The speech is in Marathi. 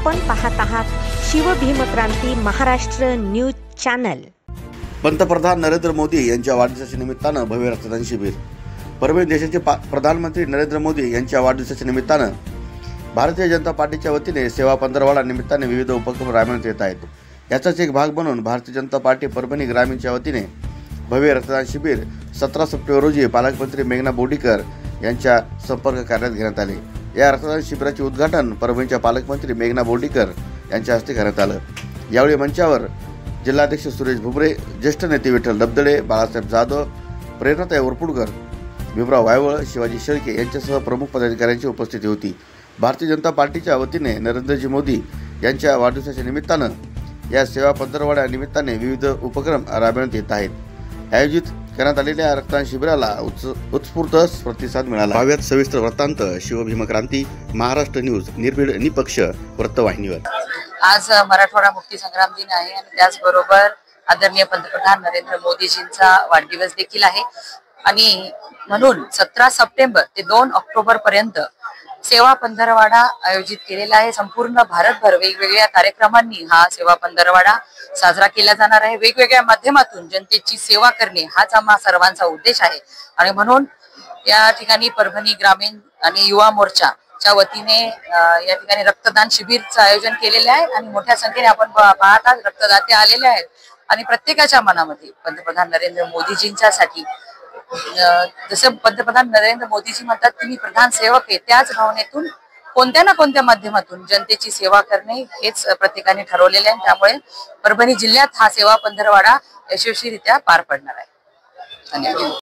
आपण पाहत आहात शिवभीमक्रांती महाराष्ट्र न्यूज चॅनल। पंतप्रधान नरेंद्र मोदी यांच्या वाढदिवसाच्या निमित्तानं भव्य रक्तदान शिबिर। परभणी देशाचे प्रधानमंत्री नरेंद्र मोदी यांच्या वाढदिवसाच्या निमित्तानं भारतीय जनता पार्टीच्या वतीने सेवा पंधरवडा निमित्ताने विविध उपक्रम राबवण्यात येत आहेत। याचाच एक भाग म्हणून भारतीय जनता पार्टी परभणी ग्रामीणच्या वतीने भव्य रक्तदान शिबिर 17 सप्टेंबर रोजी पालकमंत्री मेघना बोर्डीकर यांच्या संपर्क कार्यात घेण्यात आले। या रक्तदान शिबिराचे उद्घाटन परभणीच्या पालकमंत्री मेघना बोर्डीकर यांच्या हस्ते करण्यात आलं। यावेळी मंचावर जिल्हाध्यक्ष सुरेश भुमरे, ज्येष्ठ नेते विठ्ठल दबदळे, बाळासाहेब जाधव, प्रेरणाताई वरपुडकर, भीमराव वायवळ, शिवाजी शेळके यांच्यासह प्रमुख पदाधिकाऱ्यांची उपस्थिती होती। भारतीय जनता पार्टीच्या वतीने नरेंद्रजी मोदी यांच्या वाढदिवसाच्या निमित्तानं या सेवा पंधरवड्या निमित्ताने विविध उपक्रम राबवण्यात येत आहेत। आयोजित करण्यात आलेल्या रक्तदान शिबिराला उत्स्फूर्त प्रतिसाद मिळाला। पाहूयात सविस्तर वृत्तांत शिवभीमक्रांती महाराष्ट्र न्यूज निर्भीड निपक्ष वृत्तवाहिनीवर। आज मराठवाडा मुक्ती संग्राम दिन आहे आणि त्याचबरोबर आदरणीय पंतप्रधान नरेंद्र मोदीजींचा वाढदिवस देखील आहे आणि म्हणून 17 सप्टेंबर ते 2 ऑक्टोबर पर्यंत सेवा पंधरवाडा आयोजित केलेला आहे। संपूर्ण भारतभर वेगवेगळ्या कार्यक्रमांनी हा सेवा पंधरवाडा साजरा केला जाणार आहे। वेगवेगळ्या माध्यमातून जनतेची सेवा करणे हाच आम्हा सर्वांचा उद्देश आहे आणि म्हणून या ठिकाणी परभणी ग्रामीण आणि युवा मोर्चाच्या वतीने या ठिकाणी रक्तदान शिबिरचं आयोजन केलेले आहे आणि मोठ्या संख्येने आपण पाहता रक्तदाते आलेले आहेत आणि प्रत्येकाच्या मनामध्ये पंतप्रधान नरेंद्र मोदीजींच्यासाठी जसं पंतप्रधान नरेंद्र मोदीजी म्हणतात की मी प्रधान सेवक आहे, त्याच भावनेतून कोणत्या ना कोणत्या माध्यमातून जनतेची सेवा करणे हेच प्रत्येकाने ठरवलेले आहे। त्यामुळे परभणी जिल्ह्यात हा सेवा पंधरवाडा यशस्वीरित्या पार पडणार आहे। धन्यवाद।